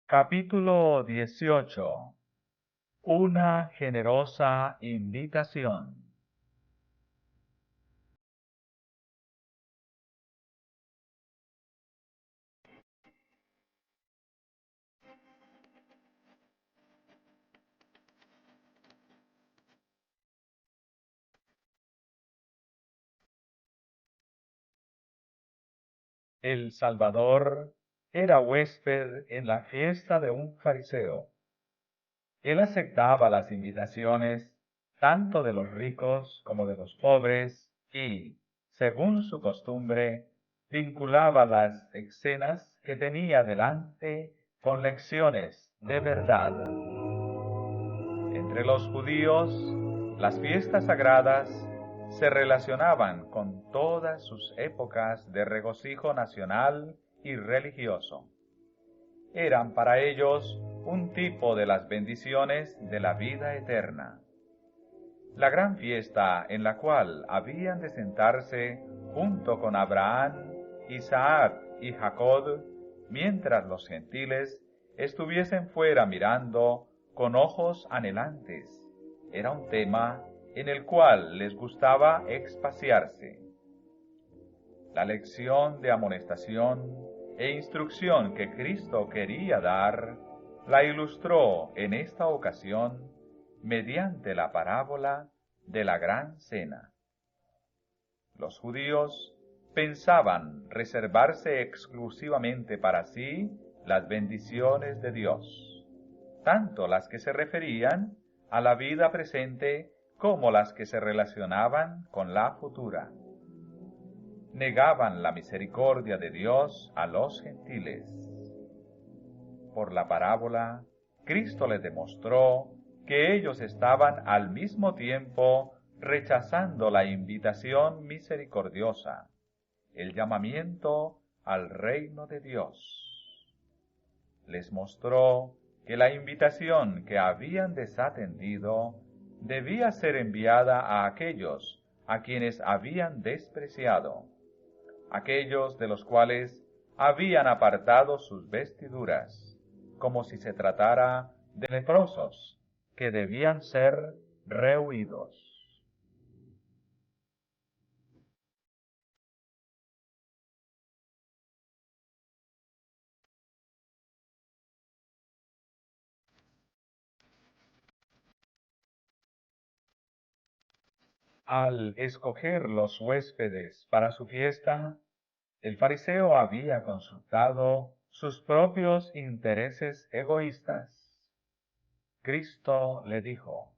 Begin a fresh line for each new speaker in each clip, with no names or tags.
Capítulo 18. Una generosa invitación. El Salvador era huésped en la fiesta de un fariseo. Él aceptaba las invitaciones tanto de los ricos como de los pobres y, según su costumbre, vinculaba las escenas que tenía delante con lecciones de verdad. Entre los judíos, las fiestas sagradas se relacionaban con todas sus épocas de regocijo nacional y religioso. Eran para ellos un tipo de las bendiciones de la vida eterna. La gran fiesta en la cual habían de sentarse junto con Abraham, Isaac y Jacob, mientras los gentiles estuviesen fuera mirando con ojos anhelantes, era un tema en el cual les gustaba expaciarse. La lección de amonestación e instrucción que Cristo quería dar, la ilustró en esta ocasión mediante la parábola de la gran cena. Los judíos pensaban reservarse exclusivamente para sí las bendiciones de Dios, tanto las que se referían a la vida presente como las que se relacionaban con la futura. Negaban la misericordia de Dios a los gentiles. Por la parábola, Cristo les demostró que ellos estaban al mismo tiempo rechazando la invitación misericordiosa, el llamamiento al reino de Dios. Les mostró que la invitación que habían desatendido debía ser enviada a aquellos a quienes habían despreciado, aquellos de los cuales habían apartado sus vestiduras, como si se tratara de leprosos que debían ser rehuidos. Al escoger los huéspedes para su fiesta, el fariseo había consultado sus propios intereses egoístas. Cristo le dijo: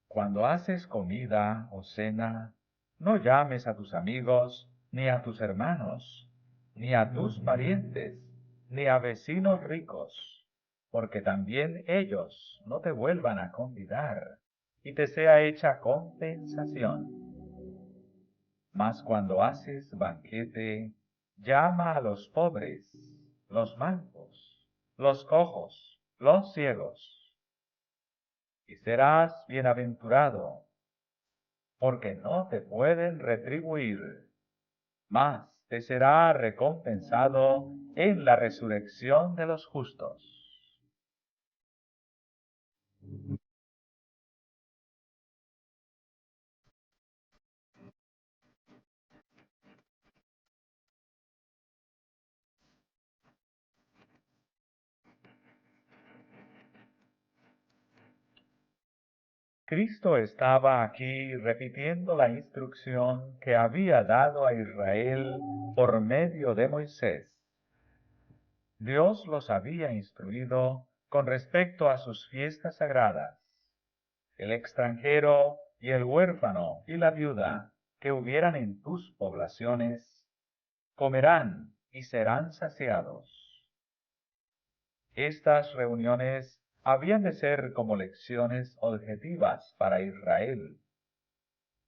Cuando haces comida o cena, no llames a tus amigos, ni a tus hermanos, ni a tus parientes, ni a vecinos ricos, porque también ellos no te vuelvan a convidar y te sea hecha compensación. Mas cuando haces banquete, llama a los pobres, los mancos, los cojos, los ciegos, y serás bienaventurado, porque no te pueden retribuir, mas te será recompensado en la resurrección de los justos. Cristo estaba aquí repitiendo la instrucción que había dado a Israel por medio de Moisés. Dios los había instruido con respecto a sus fiestas sagradas. El extranjero y el huérfano y la viuda que hubieran en tus poblaciones comerán y serán saciados. Estas reuniones habían de ser como lecciones objetivas para Israel.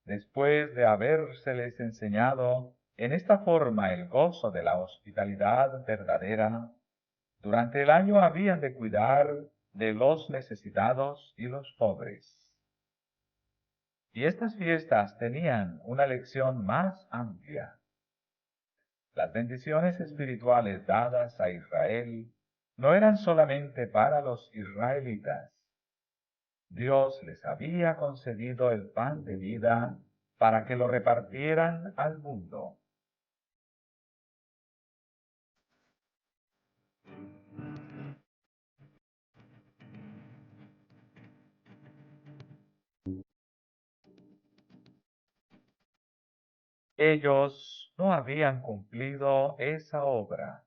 Después de habérseles enseñado en esta forma el gozo de la hospitalidad verdadera, durante el año habían de cuidar de los necesitados y los pobres. Y estas fiestas tenían una lección más amplia. Las bendiciones espirituales dadas a Israel no eran solamente para los israelitas. Dios les había concedido el pan de vida para que lo repartieran al mundo. Ellos no habían cumplido esa obra.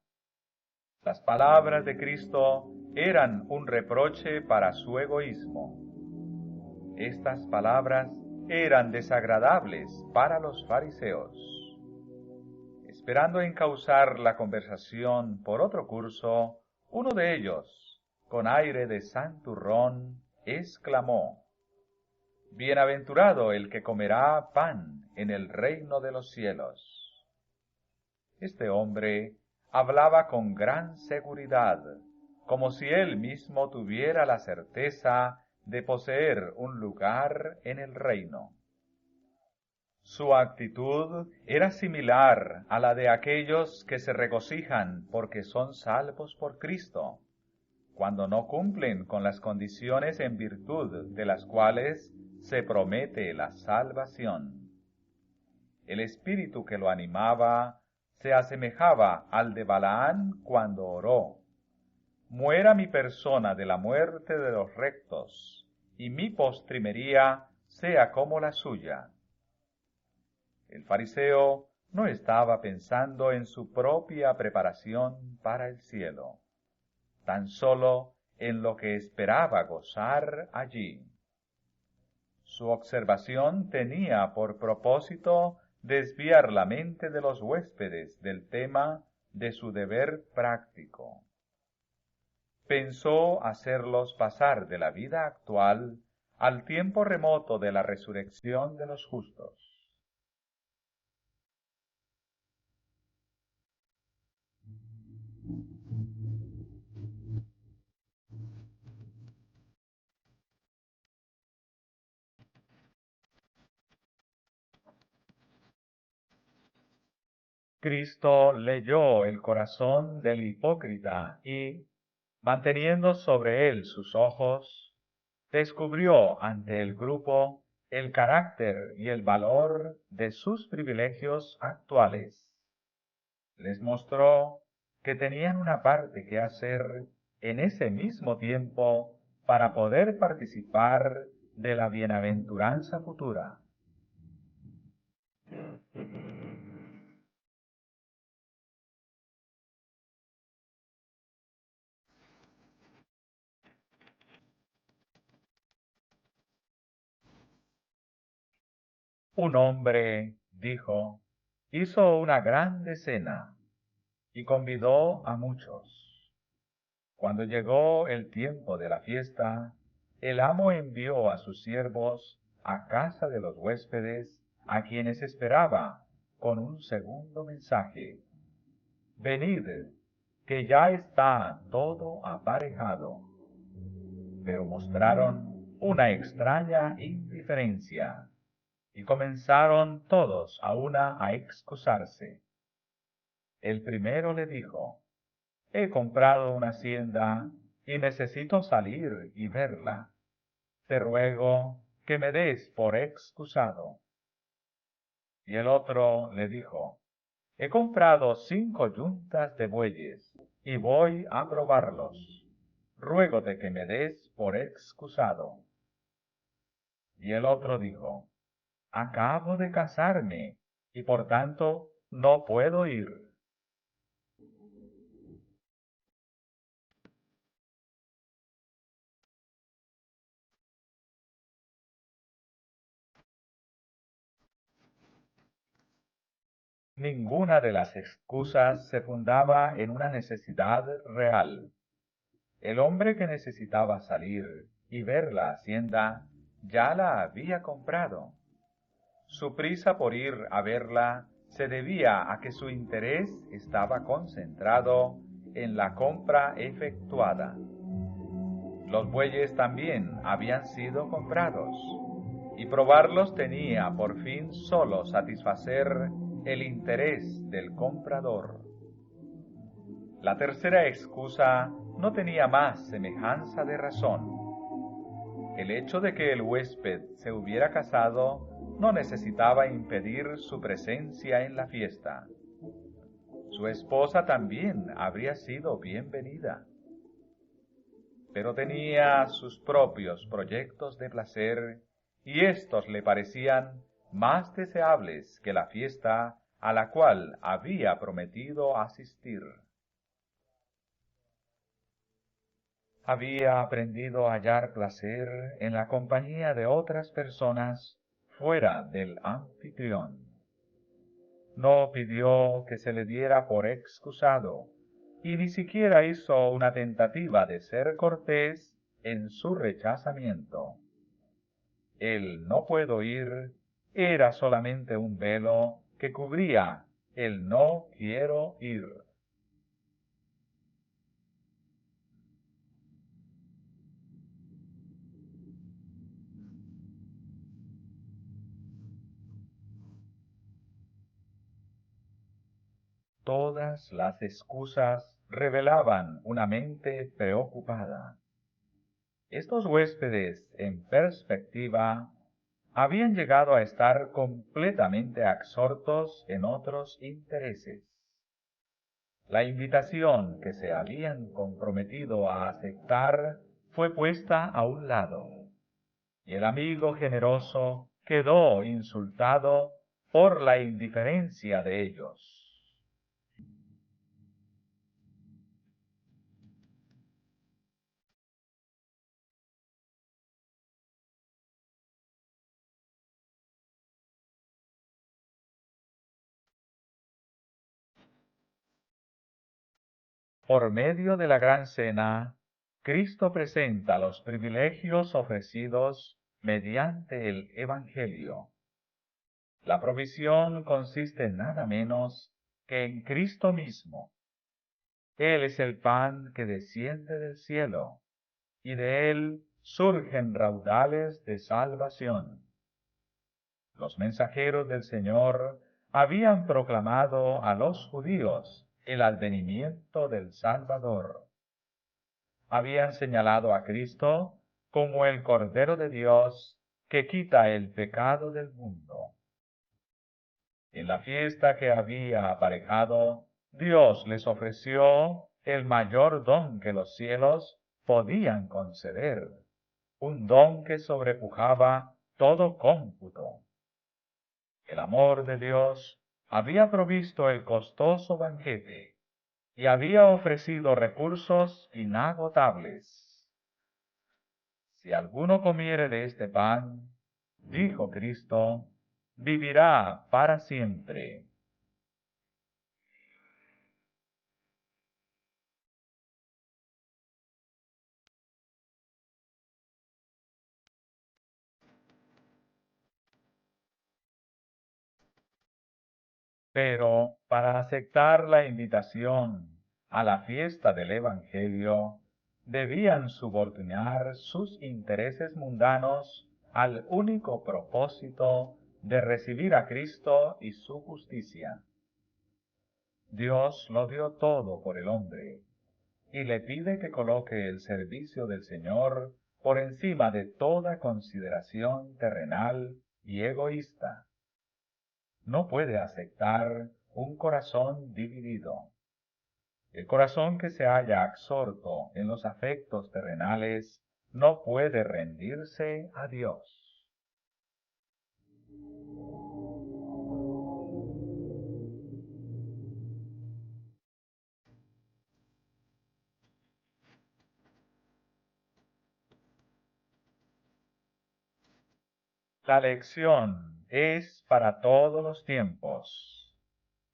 Las palabras de Cristo eran un reproche para su egoísmo. Estas palabras eran desagradables para los fariseos. Esperando encauzar la conversación por otro curso, uno de ellos, con aire de santurrón, exclamó: Bienaventurado el que comerá pan en el reino de los cielos. Este hombre hablaba con gran seguridad, como si él mismo tuviera la certeza de poseer un lugar en el reino. Su actitud era similar a la de aquellos que se regocijan porque son salvos por Cristo, cuando no cumplen con las condiciones en virtud de las cuales se promete la salvación. El espíritu que lo animaba se asemejaba al de Balaán cuando oró: Muera mi persona de la muerte de los rectos, y mi postrimería sea como la suya. El fariseo no estaba pensando en su propia preparación para el cielo, tan solo en lo que esperaba gozar allí. Su observación tenía por propósito desviar la mente de los huéspedes del tema de su deber práctico. Pensó hacerlos pasar de la vida actual al tiempo remoto de la resurrección de los justos. Cristo leyó el corazón del hipócrita y, manteniendo sobre él sus ojos, descubrió ante el grupo el carácter y el valor de sus privilegios actuales. Les mostró que tenían una parte que hacer en ese mismo tiempo para poder participar de la bienaventuranza futura. Un hombre, dijo, hizo una grande cena y convidó a muchos. Cuando llegó el tiempo de la fiesta, el amo envió a sus siervos a casa de los huéspedes, a quienes esperaba, con un segundo mensaje: Venid, que ya está todo aparejado. Pero mostraron una extraña indiferencia y comenzaron todos a una a excusarse. El primero le dijo: He comprado una hacienda y necesito salir y verla. Te ruego que me des por excusado. Y el otro le dijo: He comprado 5 yuntas de bueyes y voy a probarlos. Ruégote que me des por excusado. Y el otro dijo: Acabo de casarme y por tanto no puedo ir. Ninguna de las excusas se fundaba en una necesidad real. El hombre que necesitaba salir y ver la hacienda ya la había comprado. Su prisa por ir a verla se debía a que su interés estaba concentrado en la compra efectuada. Los bueyes también habían sido comprados, y probarlos tenía por fin solo satisfacer el interés del comprador. La tercera excusa no tenía más semejanza de razón. El hecho de que el huésped se hubiera casado no necesitaba impedir su presencia en la fiesta. Su esposa también habría sido bienvenida, pero tenía sus propios proyectos de placer y éstos le parecían más deseables que la fiesta a la cual había prometido asistir. Había aprendido a hallar placer en la compañía de otras personas fuera del anfitrión. No pidió que se le diera por excusado, y ni siquiera hizo una tentativa de ser cortés en su rechazamiento. El no puedo ir era solamente un velo que cubría el no quiero ir. Todas las excusas revelaban una mente preocupada. Estos huéspedes, en perspectiva, habían llegado a estar completamente absortos en otros intereses. La invitación que se habían comprometido a aceptar fue puesta a un lado, y el amigo generoso quedó insultado por la indiferencia de ellos. Por medio de la gran cena, Cristo presenta los privilegios ofrecidos mediante el Evangelio. La provisión consiste en nada menos que en Cristo mismo. Él es el pan que desciende del cielo, y de él surgen raudales de salvación. Los mensajeros del Señor habían proclamado a los judíos el advenimiento del Salvador. Habían señalado a Cristo como el Cordero de Dios que quita el pecado del mundo. En la fiesta que había aparejado, Dios les ofreció el mayor don que los cielos podían conceder, un don que sobrepujaba todo cómputo. El amor de Dios había provisto el costoso banquete y había ofrecido recursos inagotables. Si alguno comiere de este pan, dijo Cristo, vivirá para siempre. Pero para aceptar la invitación a la fiesta del Evangelio, debían subordinar sus intereses mundanos al único propósito de recibir a Cristo y su justicia. Dios lo dio todo por el hombre, y le pide que coloque el servicio del Señor por encima de toda consideración terrenal y egoísta. No puede aceptar un corazón dividido. El corazón que se halla absorto en los afectos terrenales no puede rendirse a Dios. La lección es para todos los tiempos.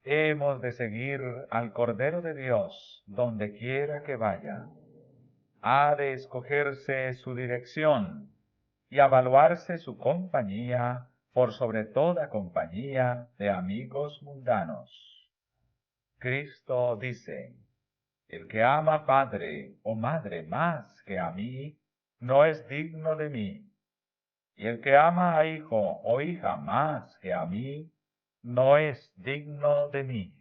Hemos de seguir al Cordero de Dios donde quiera que vaya. Ha de escogerse su dirección y evaluarse su compañía por sobre toda compañía de amigos mundanos. Cristo dice, el que ama padre o madre más que a mí, no es digno de mí. Y el que ama a hijo o hija más que a mí, no es digno de mí.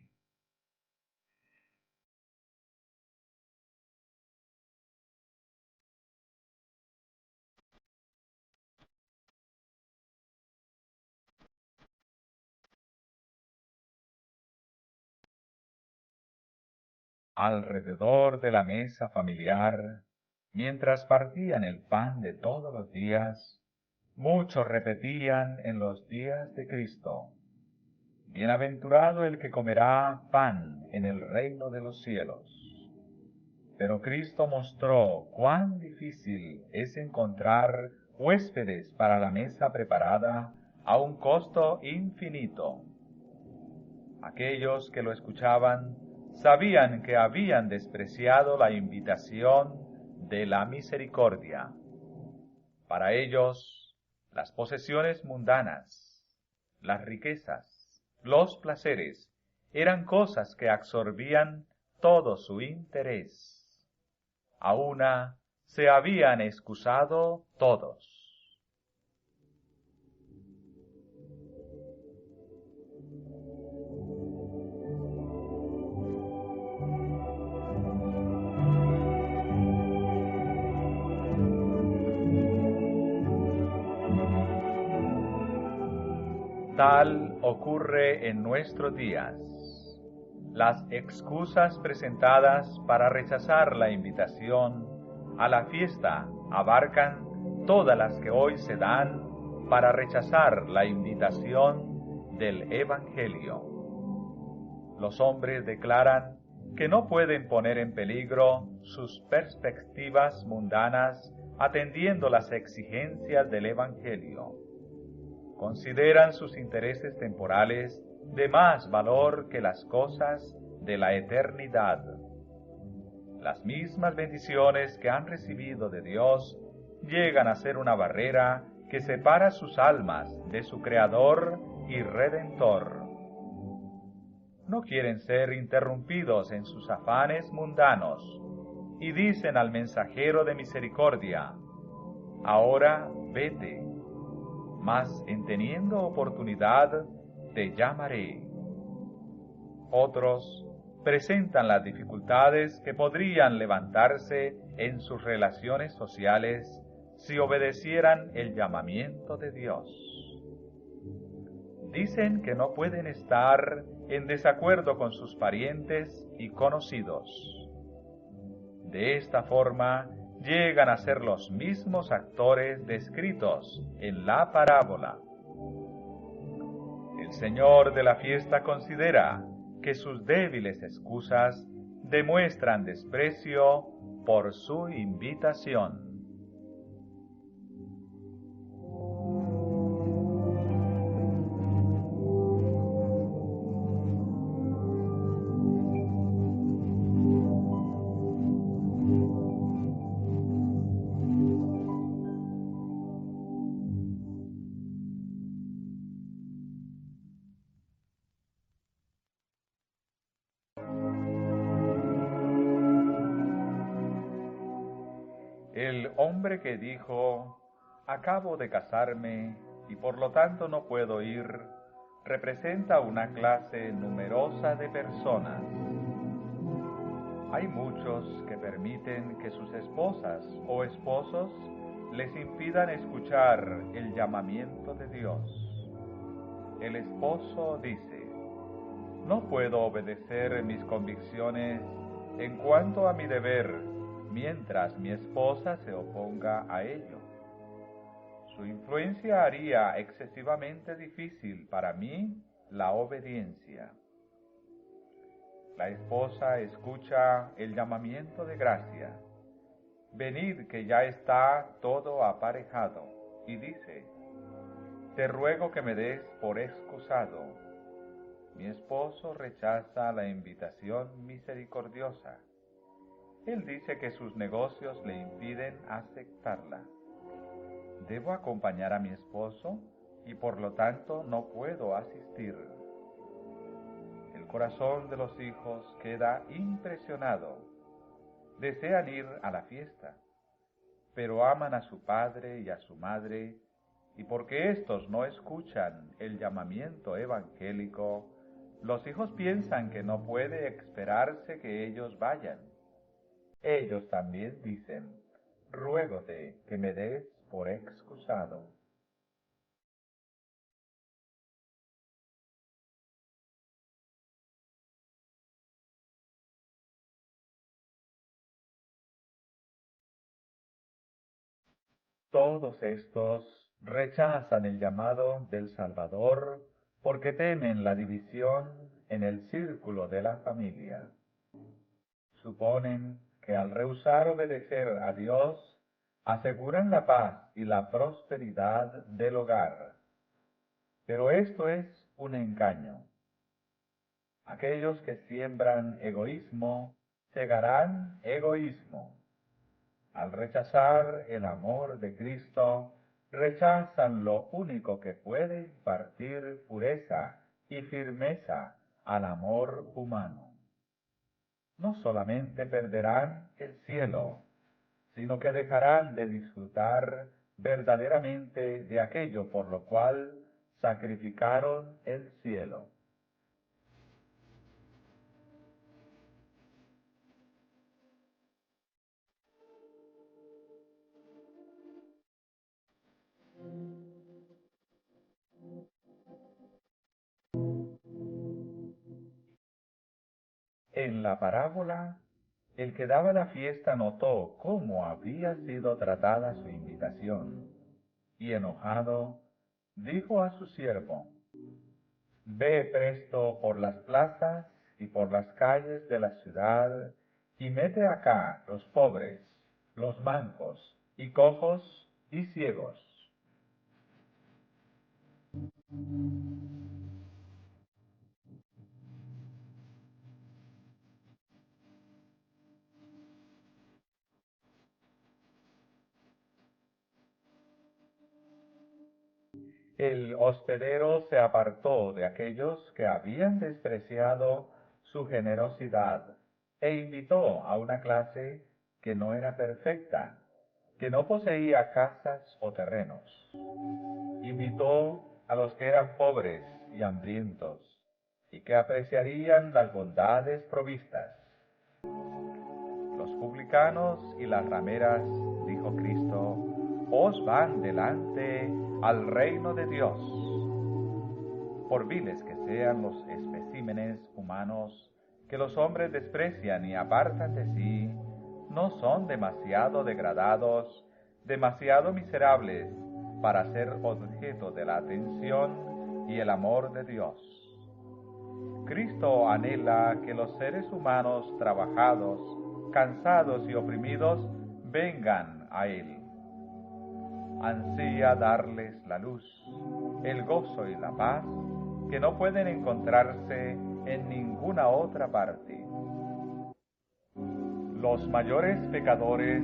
Alrededor de la mesa familiar, mientras partían el pan de todos los días, muchos repetían en los días de Cristo: Bienaventurado el que comerá pan en el reino de los cielos. Pero Cristo mostró cuán difícil es encontrar huéspedes para la mesa preparada a un costo infinito. Aquellos que lo escuchaban sabían que habían despreciado la invitación de la misericordia. Para ellos, las posesiones mundanas, las riquezas, los placeres, eran cosas que absorbían todo su interés. A una se habían excusado todos. Tal ocurre en nuestros días. Las excusas presentadas para rechazar la invitación a la fiesta abarcan todas las que hoy se dan para rechazar la invitación del Evangelio. Los hombres declaran que no pueden poner en peligro sus perspectivas mundanas atendiendo las exigencias del Evangelio. Consideran sus intereses temporales de más valor que las cosas de la eternidad. Las mismas bendiciones que han recibido de Dios llegan a ser una barrera que separa sus almas de su Creador y Redentor. No quieren ser interrumpidos en sus afanes mundanos y dicen al mensajero de misericordia: ahora vete, mas en teniendo oportunidad te llamaré. Otros presentan las dificultades que podrían levantarse en sus relaciones sociales si obedecieran el llamamiento de Dios. Dicen que no pueden estar en desacuerdo con sus parientes y conocidos. De esta forma, llegan a ser los mismos actores descritos en la parábola. El Señor de la fiesta considera que sus débiles excusas demuestran desprecio por su invitación. El hombre que dijo: acabo de casarme y por lo tanto no puedo ir, representa una clase numerosa de personas. Hay muchos que permiten que sus esposas o esposos les impidan escuchar el llamamiento de Dios. El esposo dice: no puedo obedecer mis convicciones en cuanto a mi deber mientras mi esposa se oponga a ello. Su influencia haría excesivamente difícil para mí la obediencia. La esposa escucha el llamamiento de gracia: venid que ya está todo aparejado, y dice: te ruego que me des por excusado. Mi esposo rechaza la invitación misericordiosa. Él dice que sus negocios le impiden aceptarla. Debo acompañar a mi esposo y por lo tanto no puedo asistir. El corazón de los hijos queda impresionado. Desean ir a la fiesta, pero aman a su padre y a su madre, y porque éstos no escuchan el llamamiento evangélico, los hijos piensan que no puede esperarse que ellos vayan. Ellos también dicen: ruégote que me des por excusado. Todos estos rechazan el llamado del Salvador porque temen la división en el círculo de la familia. Suponen que al rehusar obedecer a Dios, aseguran la paz y la prosperidad del hogar. Pero esto es un engaño. Aquellos que siembran egoísmo, segarán egoísmo. Al rechazar el amor de Cristo, rechazan lo único que puede impartir pureza y firmeza al amor humano. No solamente perderán el cielo, sino que dejarán de disfrutar verdaderamente de aquello por lo cual sacrificaron el cielo. En la parábola, el que daba la fiesta notó cómo había sido tratada su invitación, y enojado, dijo a su siervo: «Ve presto por las plazas y por las calles de la ciudad, y mete acá los pobres, los mancos, y cojos, y ciegos». El hospedero se apartó de aquellos que habían despreciado su generosidad e invitó a una clase que no era perfecta, que no poseía casas o terrenos. Invitó a los que eran pobres y hambrientos y que apreciarían las bondades provistas. Los publicanos y las rameras, dijo Cristo, os van delante al reino de Dios. Por viles que sean los especímenes humanos que los hombres desprecian y apartan de sí, no son demasiado degradados, demasiado miserables para ser objeto de la atención y el amor de Dios. Cristo anhela que los seres humanos trabajados, cansados y oprimidos vengan a Él. Ansía darles la luz, el gozo y la paz que no pueden encontrarse en ninguna otra parte. Los mayores pecadores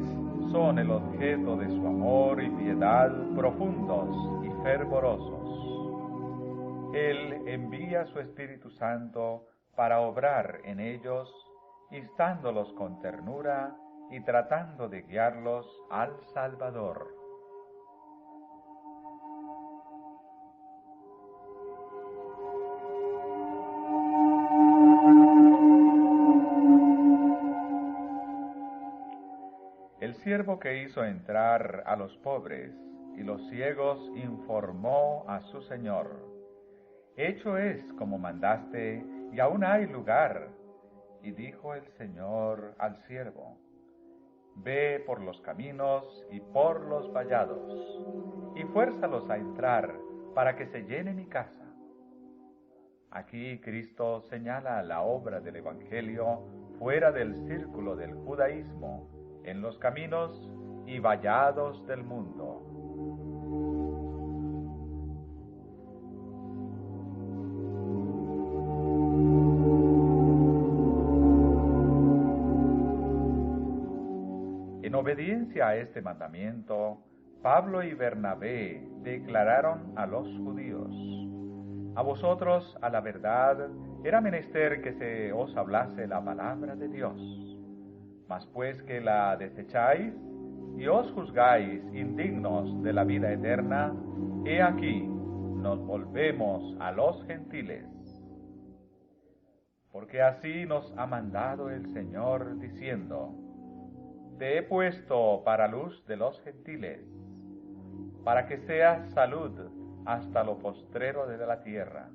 son el objeto de su amor y piedad profundos y fervorosos. Él envía su Espíritu Santo para obrar en ellos, instándolos con ternura y tratando de guiarlos al Salvador. El siervo que hizo entrar a los pobres y los ciegos informó a su señor: «Hecho es como mandaste, y aún hay lugar». Y dijo el señor al siervo: «Ve por los caminos y por los vallados, y fuérzalos a entrar, para que se llene mi casa». Aquí Cristo señala la obra del Evangelio fuera del círculo del judaísmo, en los caminos y vallados del mundo. En obediencia a este mandamiento, Pablo y Bernabé declararon a los judíos: «A vosotros, a la verdad, era menester que se os hablase la palabra de Dios. Mas pues que la desecháis y os juzgáis indignos de la vida eterna, he aquí, nos volvemos a los gentiles. Porque así nos ha mandado el Señor, diciendo: Te he puesto para luz de los gentiles, para que seas salud hasta lo postrero de la tierra».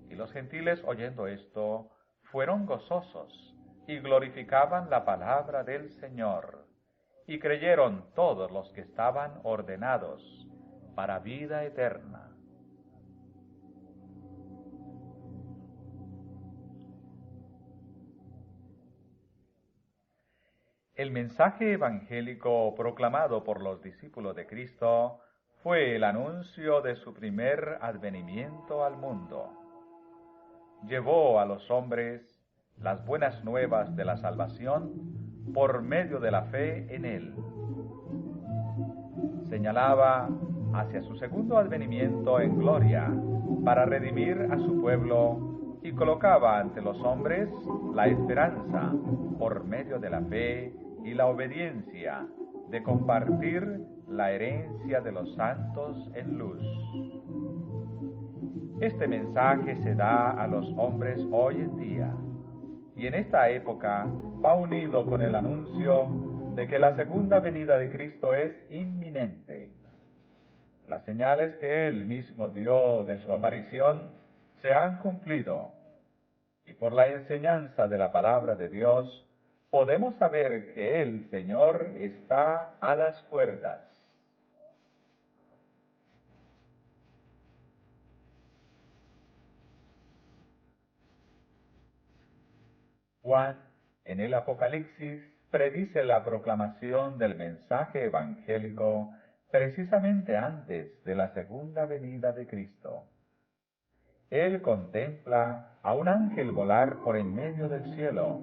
Y los gentiles, oyendo esto, fueron gozosos y glorificaban la palabra del Señor, y creyeron todos los que estaban ordenados para vida eterna. El mensaje evangélico proclamado por los discípulos de Cristo fue el anuncio de su primer advenimiento al mundo. Llevó a los hombres las buenas nuevas de la salvación por medio de la fe en Él. Señalaba hacia su segundo advenimiento en gloria para redimir a su pueblo y colocaba ante los hombres la esperanza por medio de la fe y la obediencia de compartir la herencia de los santos en luz. Este mensaje se da a los hombres hoy en día, y en esta época va unido con el anuncio de que la segunda venida de Cristo es inminente. Las señales que Él mismo dio de su aparición se han cumplido, y por la enseñanza de la palabra de Dios podemos saber que el Señor está a las puertas. Juan, en el Apocalipsis, predice la proclamación del mensaje evangélico precisamente antes de la segunda venida de Cristo. Él contempla a un ángel volar por en medio del cielo,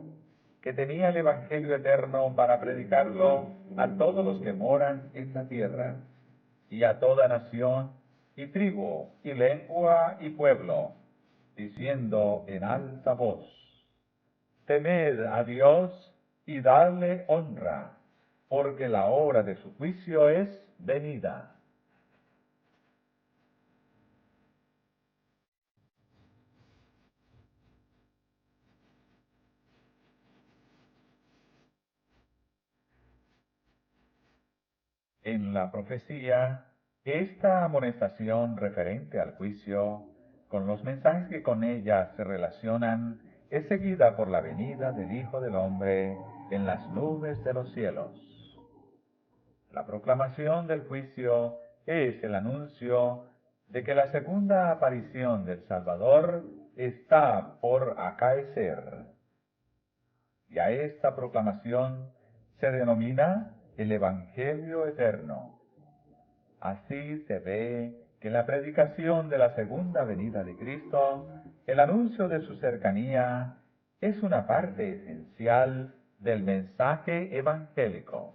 que tenía el evangelio eterno para predicarlo a todos los que moran en la tierra, y a toda nación, y tribu, y lengua, y pueblo, diciendo en alta voz: temed a Dios y dadle honra, porque la hora de su juicio es venida. En la profecía, esta amonestación referente al juicio, con los mensajes que con ella se relacionan, es seguida por la venida del Hijo del Hombre en las nubes de los cielos. La proclamación del juicio es el anuncio de que la segunda aparición del Salvador está por acaecer. Y a esta proclamación se denomina el Evangelio Eterno. Así se ve que la predicación de la segunda venida de Cristo, el anuncio de su cercanía, es una parte esencial del mensaje evangélico.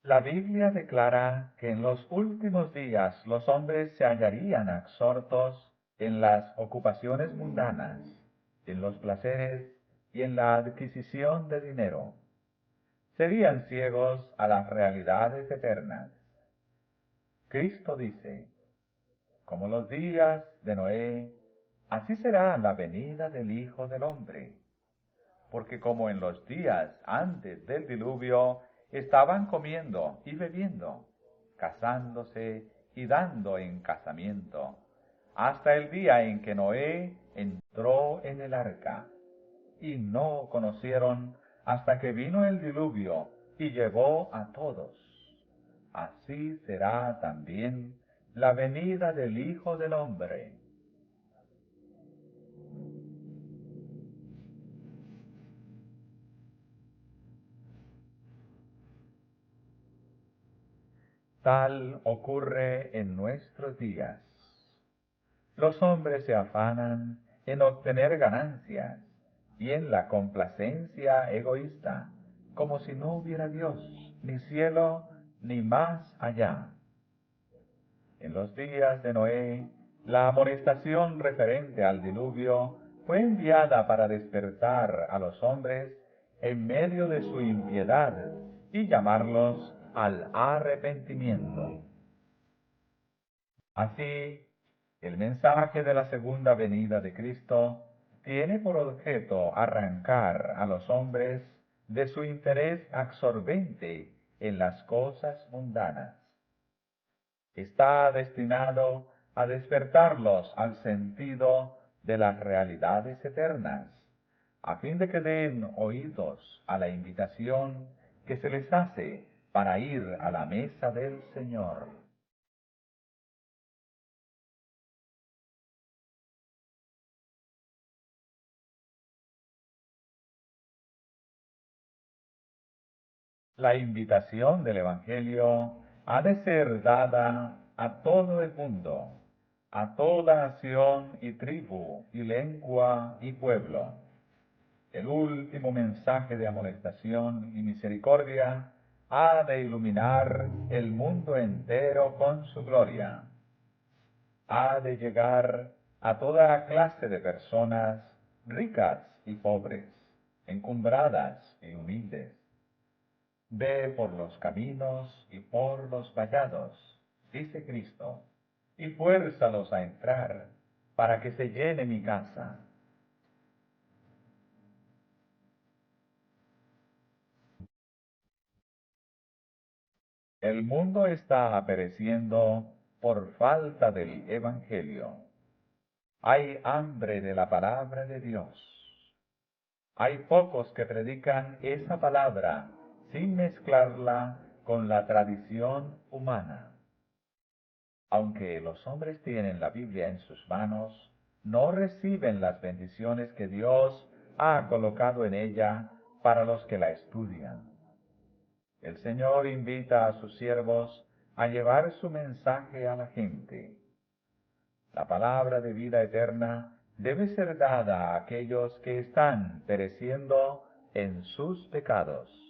La Biblia declara que en los últimos días los hombres se hallarían absortos en las ocupaciones mundanas, en los placeres y en la adquisición de dinero. Serían ciegos a las realidades eternas. Cristo dice: como los días de Noé, así será la venida del Hijo del Hombre. Porque como en los días antes del diluvio estaban comiendo y bebiendo, casándose y dando en casamiento, hasta el día en que Noé entró en el arca, y no conocieron hasta que vino el diluvio y llevó a todos. Así será también la venida del Hijo del Hombre. Tal ocurre en nuestros días. Los hombres se afanan en obtener ganancias y en la complacencia egoísta, como si no hubiera Dios, ni cielo, ni más allá. En los días de Noé, la amonestación referente al diluvio fue enviada para despertar a los hombres en medio de su impiedad y llamarlos al arrepentimiento. Así, el mensaje de la segunda venida de Cristo tiene por objeto arrancar a los hombres de su interés absorbente en las cosas mundanas. Está destinado a despertarlos al sentido de las realidades eternas, a fin de que den oídos a la invitación que se les hace para ir a la mesa del Señor. La invitación del Evangelio ha de ser dada a todo el mundo, a toda nación y tribu y lengua y pueblo. El último mensaje de amonestación y misericordia ha de iluminar el mundo entero con su gloria. Ha de llegar a toda clase de personas, ricas y pobres, encumbradas y humildes. Ve por los caminos y por los vallados, dice Cristo, y fuérzalos a entrar, para que se llene mi casa. El mundo está pereciendo por falta del Evangelio. Hay hambre de la palabra de Dios. Hay pocos que predican esa palabra sin mezclarla con la tradición humana. Aunque los hombres tienen la Biblia en sus manos, no reciben las bendiciones que Dios ha colocado en ella para los que la estudian. El Señor invita a sus siervos a llevar su mensaje a la gente. La palabra de vida eterna debe ser dada a aquellos que están pereciendo en sus pecados.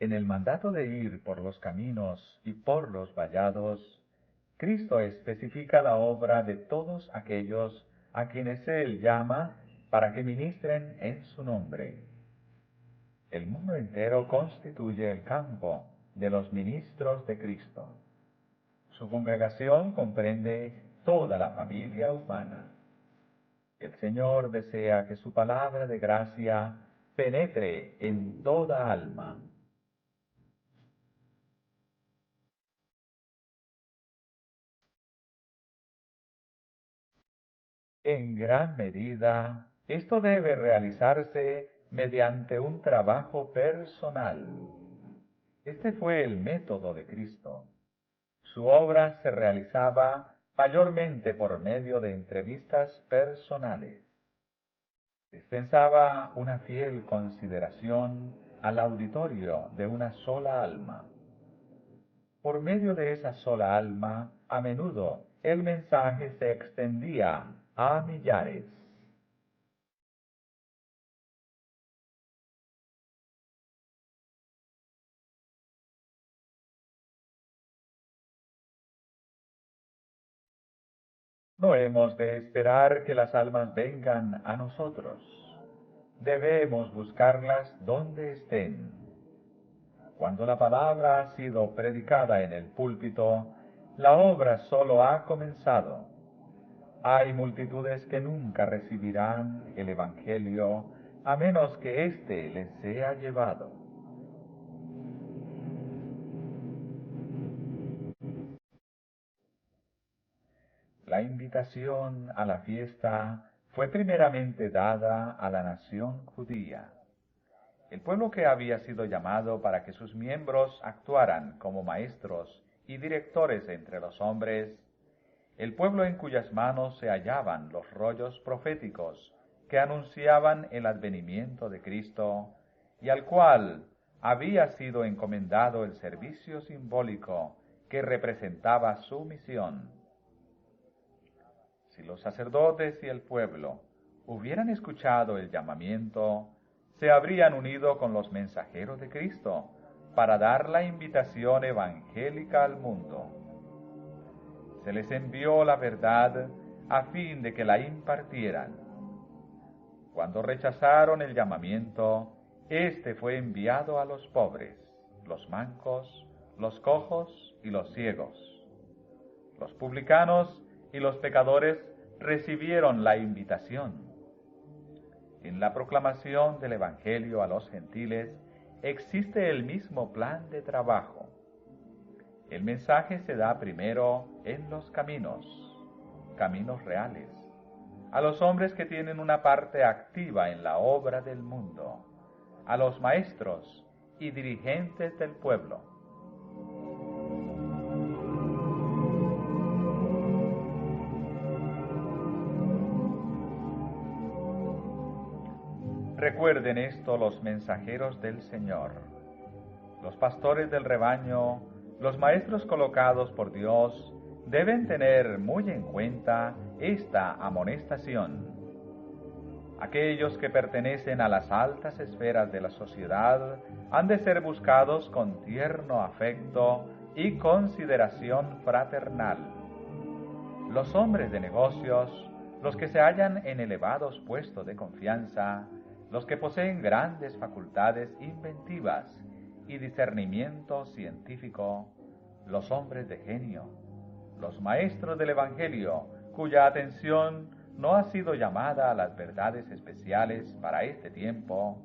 En el mandato de ir por los caminos y por los vallados, Cristo especifica la obra de todos aquellos a quienes Él llama para que ministren en su nombre. El mundo entero constituye el campo de los ministros de Cristo. Su congregación comprende toda la familia humana. El Señor desea que su palabra de gracia penetre en toda alma. En gran medida, esto debe realizarse mediante un trabajo personal. Este fue el método de Cristo. Su obra se realizaba mayormente por medio de entrevistas personales. Dispensaba una fiel consideración al auditorio de una sola alma. Por medio de esa sola alma, a menudo el mensaje se extendía a millares. No hemos de esperar que las almas vengan a nosotros. Debemos buscarlas donde estén. Cuando la palabra ha sido predicada en el púlpito, la obra solo ha comenzado. Hay multitudes que nunca recibirán el Evangelio a menos que éste les sea llevado. La invitación a la fiesta fue primeramente dada a la nación judía. El pueblo que había sido llamado para que sus miembros actuaran como maestros y directores entre los hombres, el pueblo en cuyas manos se hallaban los rollos proféticos que anunciaban el advenimiento de Cristo y al cual había sido encomendado el servicio simbólico que representaba su misión. Si los sacerdotes y el pueblo hubieran escuchado el llamamiento, se habrían unido con los mensajeros de Cristo para dar la invitación evangélica al mundo. Se les envió la verdad a fin de que la impartieran. Cuando rechazaron el llamamiento, éste fue enviado a los pobres, los mancos, los cojos y los ciegos. Los publicanos y los pecadores recibieron la invitación. En la proclamación del Evangelio a los gentiles existe el mismo plan de trabajo. El mensaje se da primero en los caminos reales, a los hombres que tienen una parte activa en la obra del mundo, a los maestros y dirigentes del pueblo. Recuerden esto los mensajeros del Señor, los pastores del rebaño, los maestros colocados por Dios, deben tener muy en cuenta esta amonestación. Aquellos que pertenecen a las altas esferas de la sociedad han de ser buscados con tierno afecto y consideración fraternal. Los hombres de negocios, los que se hallan en elevados puestos de confianza, los que poseen grandes facultades inventivas y discernimiento científico, los hombres de genio, los maestros del Evangelio, cuya atención no ha sido llamada a las verdades especiales para este tiempo,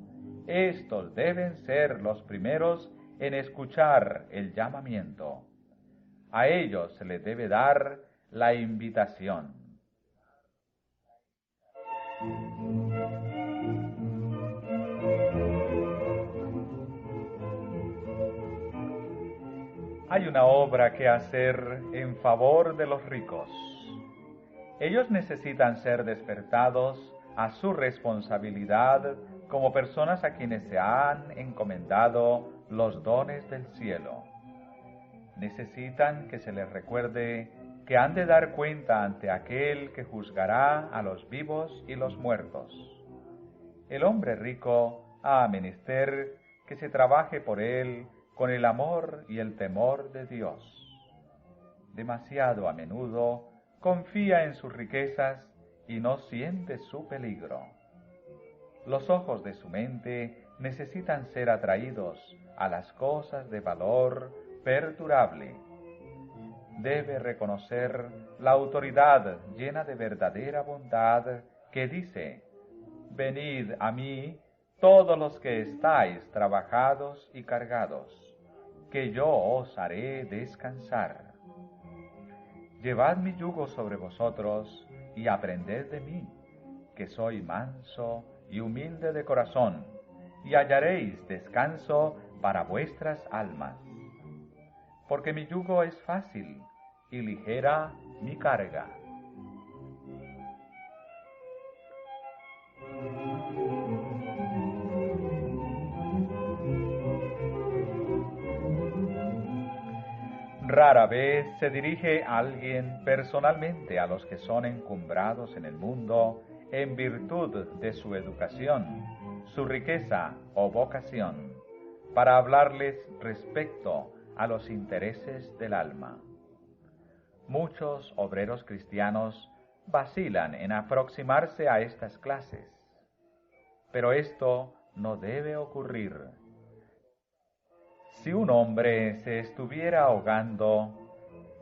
estos deben ser los primeros en escuchar el llamamiento. A ellos se les debe dar la invitación. Hay una obra que hacer en favor de los ricos. Ellos necesitan ser despertados a su responsabilidad como personas a quienes se han encomendado los dones del cielo. Necesitan que se les recuerde que han de dar cuenta ante aquel que juzgará a los vivos y los muertos. El hombre rico ha menester que se trabaje por él con el amor y el temor de Dios. Demasiado a menudo confía en sus riquezas y no siente su peligro. Los ojos de su mente necesitan ser atraídos a las cosas de valor perdurable. Debe reconocer la autoridad llena de verdadera bondad que dice: «Venid a mí todos los que estáis trabajados y cargados, que yo os haré descansar. Llevad mi yugo sobre vosotros y aprended de mí, que soy manso y humilde de corazón, y hallaréis descanso para vuestras almas. Porque mi yugo es fácil y ligera mi carga». Rara vez se dirige alguien personalmente a los que son encumbrados en el mundo en virtud de su educación, su riqueza o vocación, para hablarles respecto a los intereses del alma. Muchos obreros cristianos vacilan en aproximarse a estas clases, pero esto no debe ocurrir. Si un hombre se estuviera ahogando,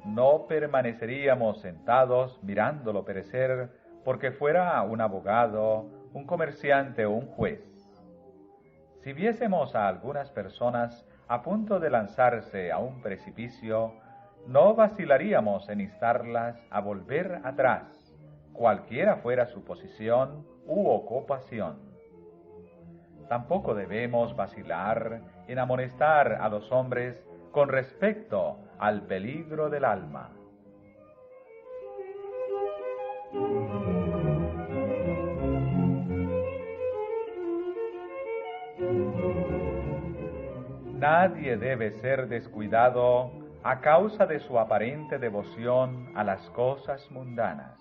no permaneceríamos sentados mirándolo perecer porque fuera un abogado, un comerciante o un juez. Si viésemos a algunas personas a punto de lanzarse a un precipicio, no vacilaríamos en instarlas a volver atrás, cualquiera fuera su posición u ocupación. Tampoco debemos vacilar en amonestar a los hombres con respecto al peligro del alma. Nadie debe ser descuidado a causa de su aparente devoción a las cosas mundanas.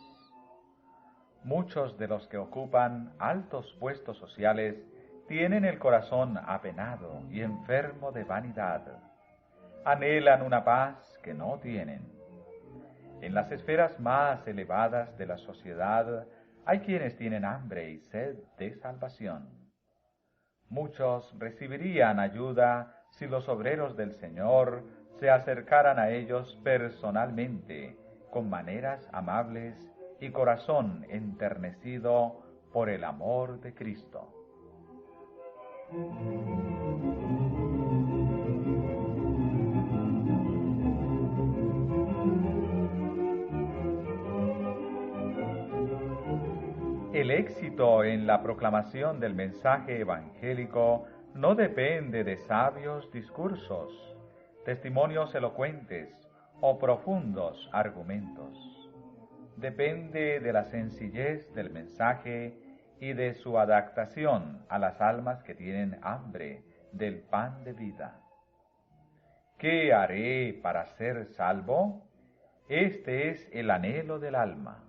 Muchos de los que ocupan altos puestos sociales tienen el corazón apenado y enfermo de vanidad. Anhelan una paz que no tienen. En las esferas más elevadas de la sociedad hay quienes tienen hambre y sed de salvación. Muchos recibirían ayuda si los obreros del Señor se acercaran a ellos personalmente, con maneras amables y corazón enternecido por el amor de Cristo. El éxito en la proclamación del mensaje evangélico no depende de sabios discursos, testimonios elocuentes o profundos argumentos. Depende de la sencillez del mensaje y de su adaptación a las almas que tienen hambre del pan de vida. ¿Qué haré para ser salvo? Este es el anhelo del alma.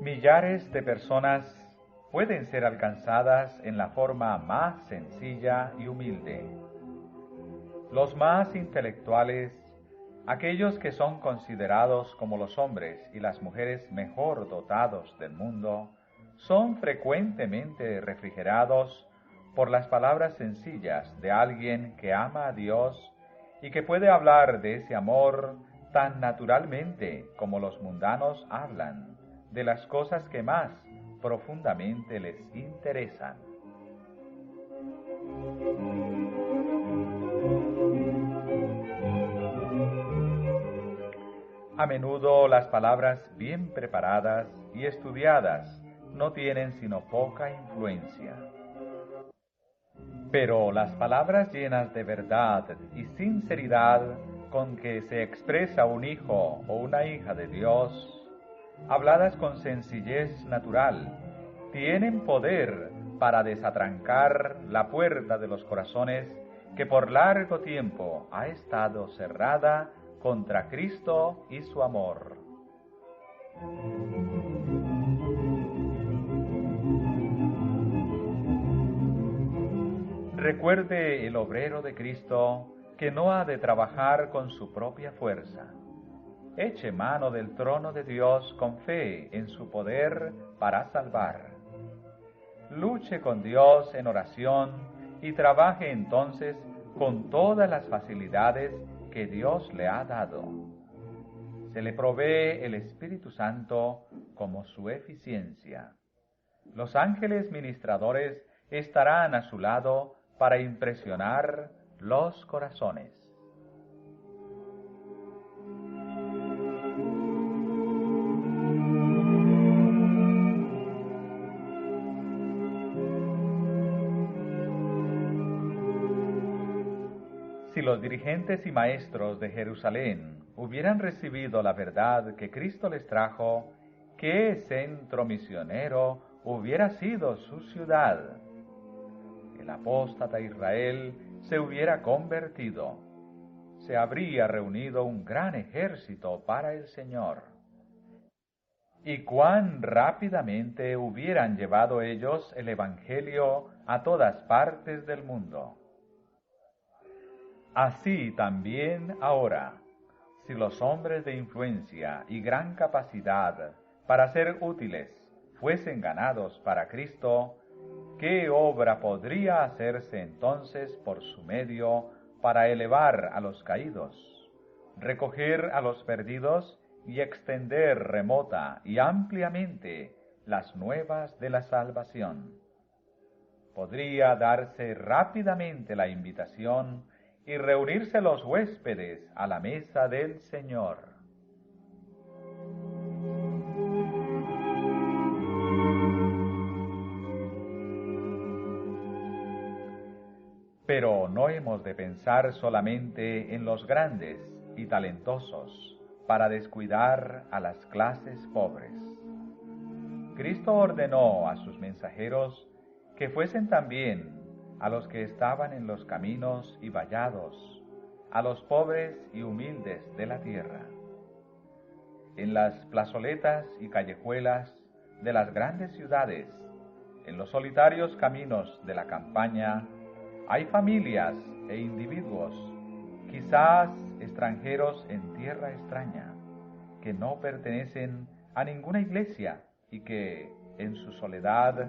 Millares de personas pueden ser alcanzadas en la forma más sencilla y humilde. Los más intelectuales, aquellos que son considerados como los hombres y las mujeres mejor dotados del mundo, son frecuentemente refrigerados por las palabras sencillas de alguien que ama a Dios y que puede hablar de ese amor tan naturalmente como los mundanos hablan de las cosas que más profundamente les interesan. A menudo las palabras bien preparadas y estudiadas no tienen sino poca influencia. Pero las palabras llenas de verdad y sinceridad con que se expresa un hijo o una hija de Dios, habladas con sencillez natural, tienen poder para desatrancar la puerta de los corazones que por largo tiempo ha estado cerrada contra Cristo y su amor. Recuerde el obrero de Cristo que no ha de trabajar con su propia fuerza. Eche mano del trono de Dios con fe en su poder para salvar. Luche con Dios en oración y trabaje entonces con todas las facilidades que Dios le ha dado. Se le provee el Espíritu Santo como su eficiencia. Los ángeles ministradores estarán a su lado para impresionar los corazones. Si los dirigentes y maestros de Jerusalén hubieran recibido la verdad que Cristo les trajo, ¿qué centro misionero hubiera sido su ciudad? El apóstata Israel se hubiera convertido. Se habría reunido un gran ejército para el Señor. Y cuán rápidamente hubieran llevado ellos el Evangelio a todas partes del mundo. Así también ahora, si los hombres de influencia y gran capacidad para ser útiles fuesen ganados para Cristo, ¿qué obra podría hacerse entonces por su medio para elevar a los caídos, recoger a los perdidos y extender remota y ampliamente las nuevas de la salvación? Podría darse rápidamente la invitación y reunirse los huéspedes a la mesa del Señor. Pero no hemos de pensar solamente en los grandes y talentosos para descuidar a las clases pobres. Cristo ordenó a sus mensajeros que fuesen también a los que estaban en los caminos y vallados, a los pobres y humildes de la tierra. En las plazoletas y callejuelas de las grandes ciudades, en los solitarios caminos de la campaña, hay familias e individuos, quizás extranjeros en tierra extraña, que no pertenecen a ninguna iglesia y que, en su soledad,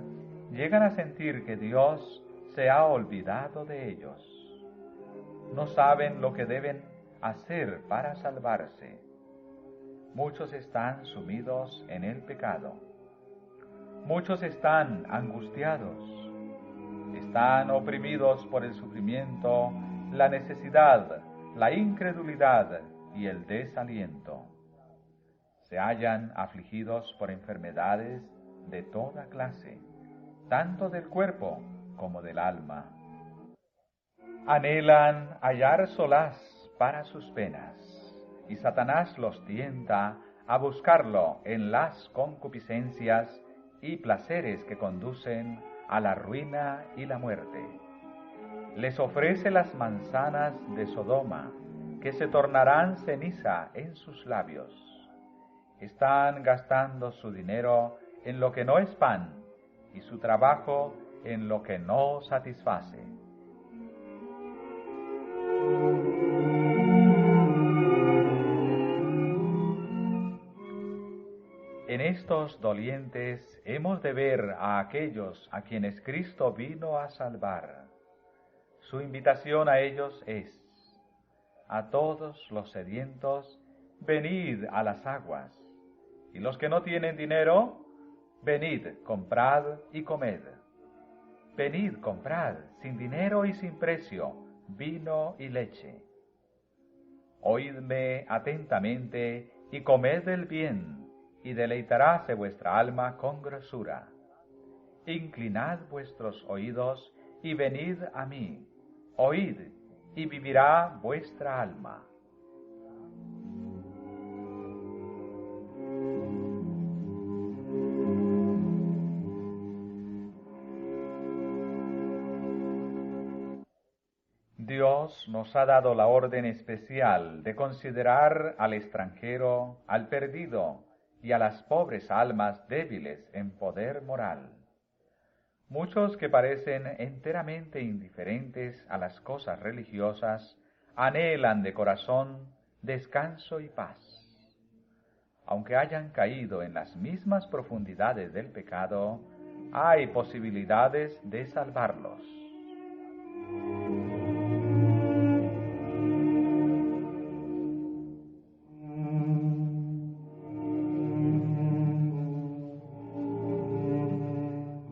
llegan a sentir que Dios se ha olvidado de ellos. No saben lo que deben hacer para salvarse. Muchos están sumidos en el pecado. Muchos están angustiados. Están oprimidos por el sufrimiento, la necesidad, la incredulidad y el desaliento. Se hallan afligidos por enfermedades de toda clase, tanto del cuerpo como del alma. Anhelan hallar solaz para sus penas, y Satanás los tienta a buscarlo en las concupiscencias y placeres que conducen a la ruina y la muerte. Les ofrece las manzanas de Sodoma, que se tornarán ceniza en sus labios. Están gastando su dinero en lo que no es pan, y su trabajo en lo que no satisface. En estos dolientes hemos de ver a aquellos a quienes Cristo vino a salvar. Su invitación a ellos es: a todos los sedientos, venid a las aguas, y los que no tienen dinero, venid, comprad y comed. Venid, comprad, sin dinero y sin precio, vino y leche. Oídme atentamente y comed el bien, y deleitaráse vuestra alma con grosura. Inclinad vuestros oídos y venid a mí. Oíd, y vivirá vuestra alma. Dios nos ha dado la orden especial de considerar al extranjero, al perdido y a las pobres almas débiles en poder moral. Muchos que parecen enteramente indiferentes a las cosas religiosas anhelan de corazón descanso y paz. Aunque hayan caído en las mismas profundidades del pecado, hay posibilidades de salvarlos.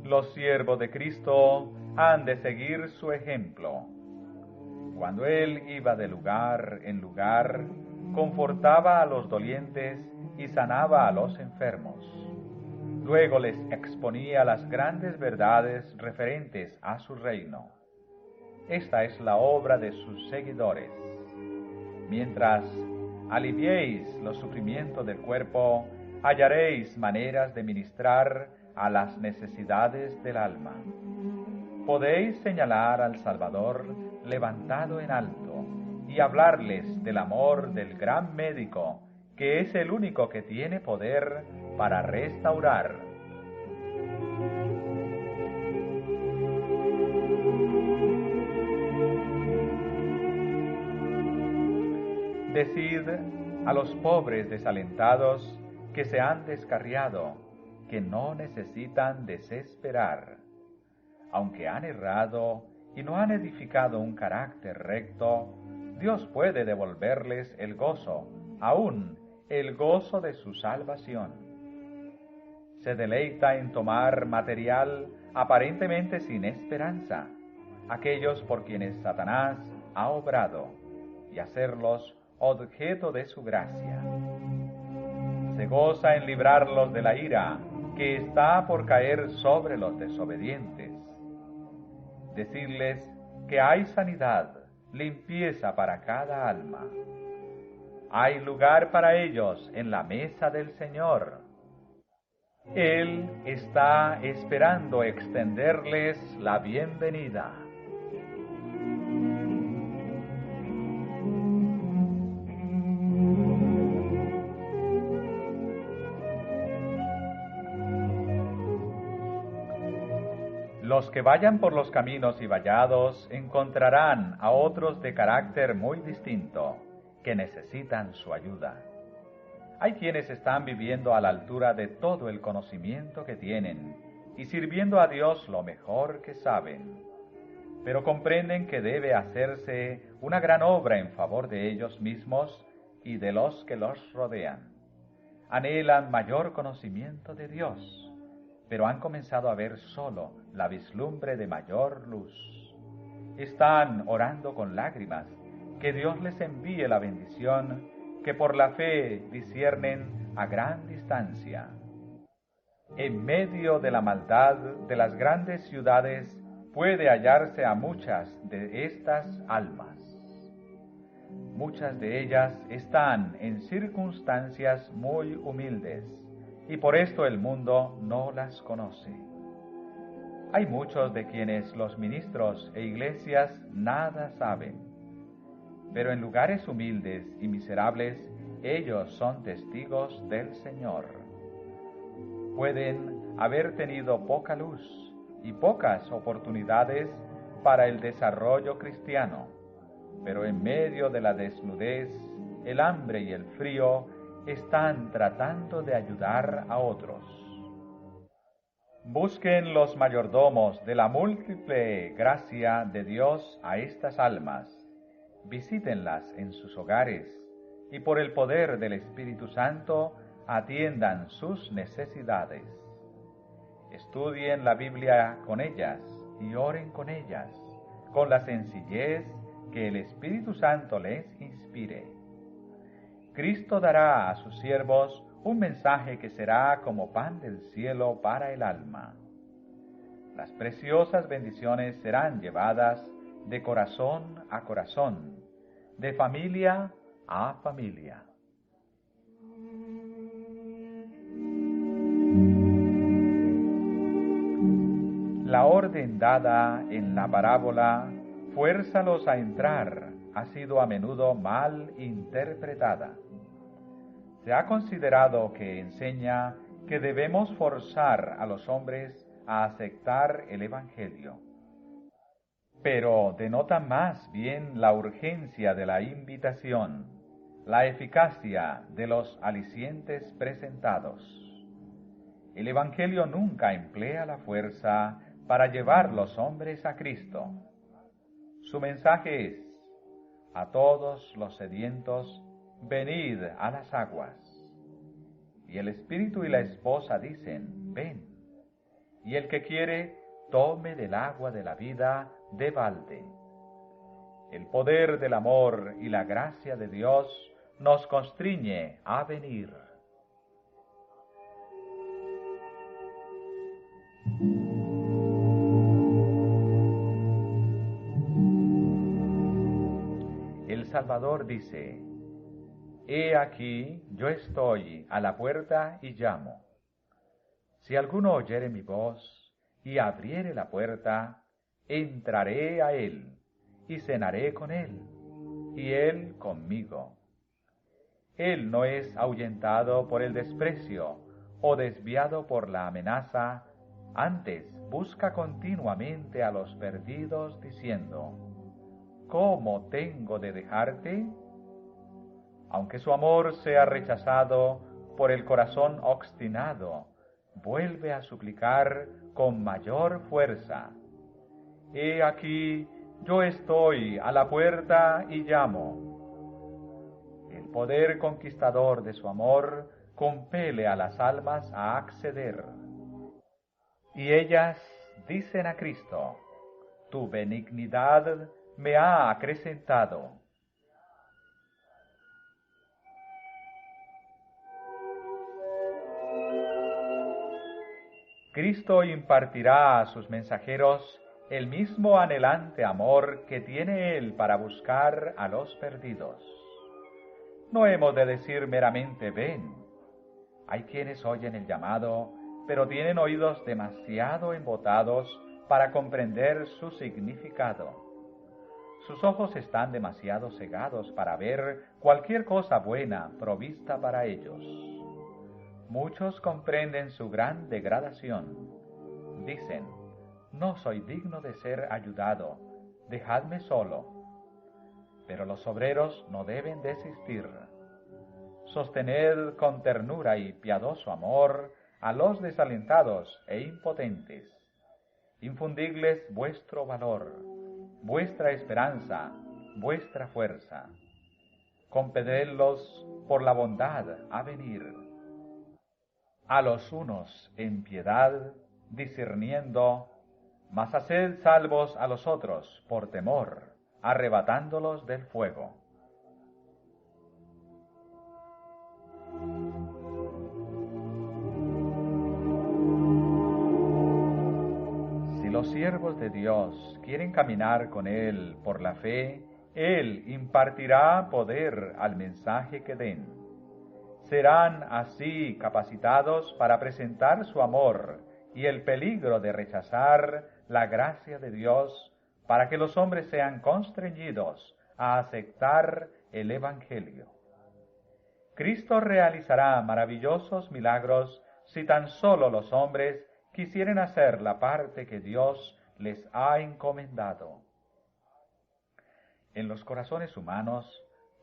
Los siervos de Cristo han de seguir su ejemplo. Cuando Él iba de lugar en lugar, confortaba a los dolientes y sanaba a los enfermos. Luego les exponía las grandes verdades referentes a su reino. Esta es la obra de sus seguidores. Mientras aliviéis los sufrimientos del cuerpo, hallaréis maneras de ministrar a las necesidades del alma. Podéis señalar al Salvador levantado en alto y hablarles del amor del gran médico, que es el único que tiene poder para restaurar. Decid a los pobres desalentados que se han descarriado, que no necesitan desesperar. Aunque han errado y no han edificado un carácter recto, Dios puede devolverles el gozo, aún el gozo de su salvación. Se deleita en tomar material aparentemente sin esperanza, aquellos por quienes Satanás ha obrado, y hacerlos objeto de su gracia. Se goza en librarlos de la ira que está por caer sobre los desobedientes. Decirles que hay sanidad, limpieza para cada alma. Hay lugar para ellos en la mesa del Señor. Él está esperando extenderles la bienvenida. Los que vayan por los caminos y vallados encontrarán a otros de carácter muy distinto, que necesitan su ayuda. Hay quienes están viviendo a la altura de todo el conocimiento que tienen y sirviendo a Dios lo mejor que saben. pero comprenden que debe hacerse una gran obra en favor de ellos mismos y de los que los rodean. Anhelan mayor conocimiento de Dios, pero han comenzado a ver solo la vislumbre de mayor luz. Están orando con lágrimas que Dios les envíe la bendición que por la fe disciernen a gran distancia. En medio de la maldad de las grandes ciudades puede hallarse a muchas de estas almas. Muchas de ellas están en circunstancias muy humildes y por esto el mundo no las conoce. Hay muchos de quienes los ministros e iglesias nada saben, pero en lugares humildes y miserables ellos son testigos del Señor. Pueden haber tenido poca luz y pocas oportunidades para el desarrollo cristiano, pero en medio de la desnudez, el hambre y el frío están tratando de ayudar a otros. Busquen los mayordomos de la múltiple gracia de Dios a estas almas, visítenlas en sus hogares y por el poder del Espíritu Santo atiendan sus necesidades. Estudien la Biblia con ellas y oren con ellas, con la sencillez que el Espíritu Santo les inspire. Cristo dará a sus siervos un mensaje que será como pan del cielo para el alma. Las preciosas bendiciones serán llevadas de corazón a corazón, de familia a familia. La orden dada en la parábola, fuérzalos a entrar, ha sido a menudo mal interpretada. Se ha considerado que enseña que debemos forzar a los hombres a aceptar el Evangelio. Pero denota más bien la urgencia de la invitación, la eficacia de los alicientes presentados. El Evangelio nunca emplea la fuerza para llevar los hombres a Cristo. Su mensaje es: a todos los sedientos, venid a las aguas. Y el espíritu y la esposa dicen: ven. Y el que quiere, tome del agua de la vida de balde. El poder del amor y la gracia de Dios nos constriñe a venir. El Salvador dice: he aquí, yo estoy a la puerta y llamo. Si alguno oyere mi voz y abriere la puerta, entraré a él y cenaré con él, y él conmigo. Él no es ahuyentado por el desprecio o desviado por la amenaza, antes busca continuamente a los perdidos, diciendo: ¿cómo tengo de dejarte? Aunque su amor sea rechazado por el corazón obstinado, vuelve a suplicar con mayor fuerza. He aquí, yo estoy a la puerta y llamo. El poder conquistador de su amor compele a las almas a acceder. Y ellas dicen a Cristo: tu benignidad me ha acrecentado. Cristo impartirá a sus mensajeros el mismo anhelante amor que tiene Él para buscar a los perdidos. No hemos de decir meramente ven. Hay quienes oyen el llamado, pero tienen oídos demasiado embotados para comprender su significado. Sus ojos están demasiado cegados para ver cualquier cosa buena provista para ellos. Muchos comprenden su gran degradación. Dicen: no soy digno de ser ayudado, dejadme solo. Pero los obreros no deben desistir. Sostened con ternura y piadoso amor a los desalentados e impotentes. Infundidles vuestro valor, vuestra esperanza, vuestra fuerza. Compedidlos por la bondad a venir. A los unos en piedad, discerniendo, mas haced salvos a los otros por temor, arrebatándolos del fuego. Si los siervos de Dios quieren caminar con Él por la fe, Él impartirá poder al mensaje que den. Serán así capacitados para presentar su amor y el peligro de rechazar la gracia de Dios, para que los hombres sean constreñidos a aceptar el Evangelio. Cristo realizará maravillosos milagros si tan solo los hombres quisieren hacer la parte que Dios les ha encomendado. En los corazones humanos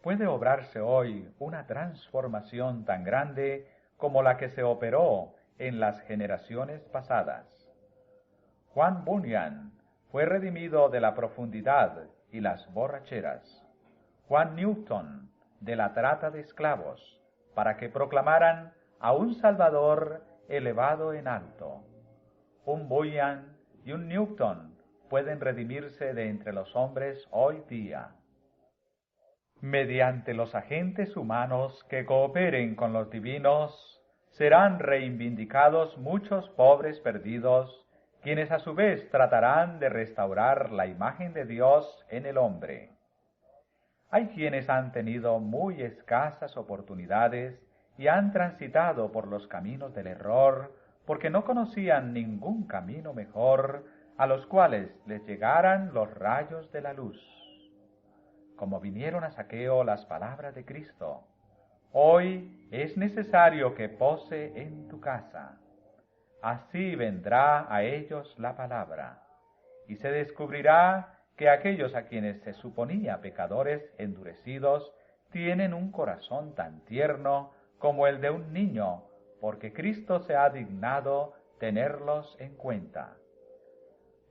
puede obrarse hoy una transformación tan grande como la que se operó en las generaciones pasadas. Juan Bunyan fue redimido de la profundidad y las borracheras. Juan Newton de la trata de esclavos, para que proclamaran a un Salvador elevado en alto. Un Bunyan y un Newton pueden redimirse de entre los hombres hoy día. Mediante los agentes humanos que cooperen con los divinos, serán reivindicados muchos pobres perdidos, quienes a su vez tratarán de restaurar la imagen de Dios en el hombre. Hay quienes han tenido muy escasas oportunidades y han transitado por los caminos del error, porque no conocían ningún camino mejor a los cuales les llegaran los rayos de la luz. Como vinieron a Zaqueo las palabras de Cristo: hoy es necesario que pose en tu casa. Así vendrá a ellos la palabra, y se descubrirá que aquellos a quienes se suponía pecadores endurecidos tienen un corazón tan tierno como el de un niño, porque Cristo se ha dignado tenerlos en cuenta.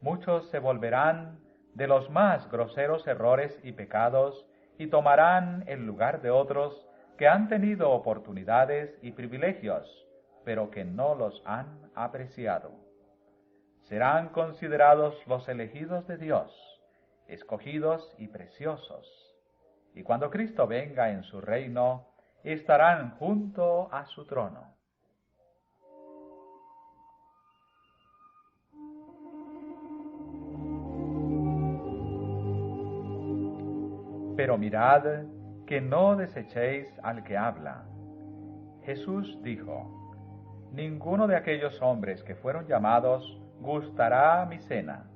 Muchos se volverán de los más groseros errores y pecados y tomarán el lugar de otros que han tenido oportunidades y privilegios, pero que no los han apreciado. Serán considerados los elegidos de Dios, escogidos y preciosos, y cuando Cristo venga en su reino, estarán junto a su trono. Pero mirad que no desechéis al que habla. Jesús dijo: ninguno de aquellos hombres que fueron llamados gustará mi cena.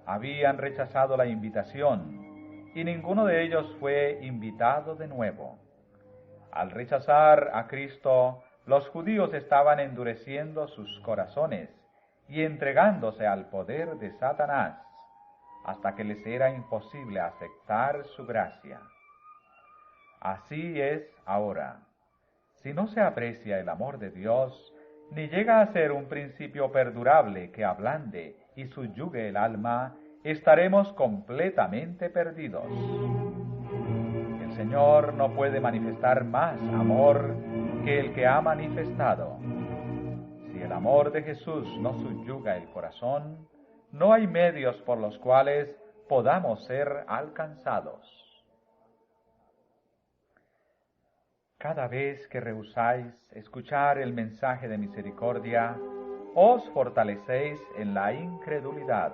Habían rechazado la invitación, y ninguno de ellos fue invitado de nuevo. Al rechazar a Cristo, los judíos estaban endureciendo sus corazones y entregándose al poder de Satanás, hasta que les era imposible aceptar su gracia. Así es ahora. Si no se aprecia el amor de Dios, ni llega a ser un principio perdurable que ablande y subyugue el alma, estaremos completamente perdidos. El Señor no puede manifestar más amor que el que ha manifestado. Si el amor de Jesús no subyuga el corazón, no hay medios por los cuales podamos ser alcanzados. Cada vez que rehusáis escuchar el mensaje de misericordia, os fortalecéis en la incredulidad.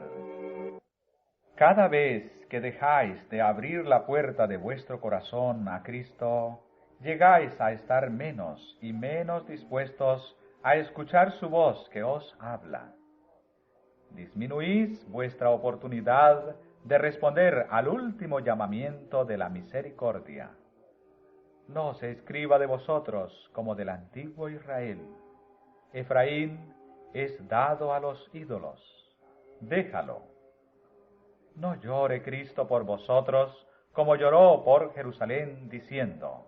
Cada vez que dejáis de abrir la puerta de vuestro corazón a Cristo, llegáis a estar menos y menos dispuestos a escuchar su voz que os habla. Disminuís vuestra oportunidad de responder al último llamamiento de la misericordia. No se escriba de vosotros como del antiguo Israel. Efraín es dado a los ídolos. Déjalo. No llore Cristo por vosotros como lloró por Jerusalén, diciendo: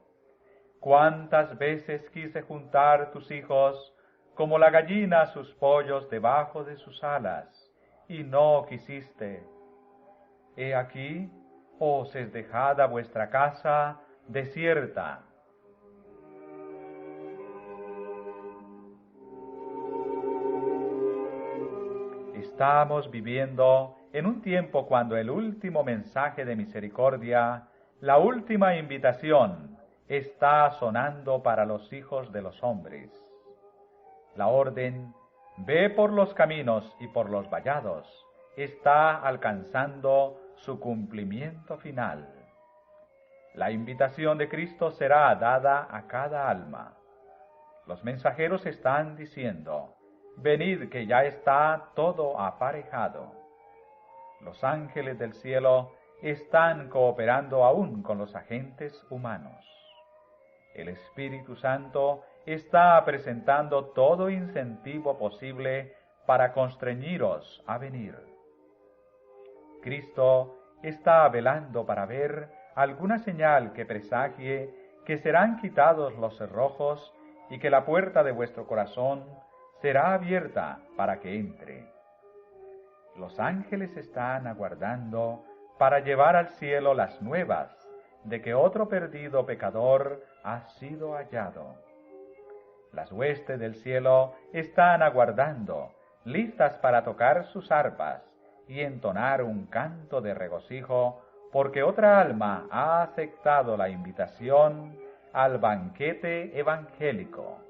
cuántas veces quise juntar tus hijos como la gallina sus pollos debajo de sus alas, y no quisiste. He aquí, os es dejada vuestra casa desierta. Estamos viviendo en un tiempo cuando el último mensaje de misericordia, la última invitación, está sonando para los hijos de los hombres. La orden, ve por los caminos y por los vallados, está alcanzando su cumplimiento final. La invitación de Cristo será dada a cada alma. Los mensajeros están diciendo, venid que ya está todo aparejado. Los ángeles del cielo están cooperando aún con los agentes humanos. El Espíritu Santo está presentando todo incentivo posible para constreñiros a venir. Cristo está velando para ver alguna señal que presagie que serán quitados los cerrojos y que la puerta de vuestro corazón será abierta para que entre. Los ángeles están aguardando para llevar al cielo las nuevas de que otro perdido pecador ha sido hallado. Las huestes del cielo están aguardando, listas para tocar sus arpas y entonar un canto de regocijo, porque otra alma ha aceptado la invitación al banquete evangélico.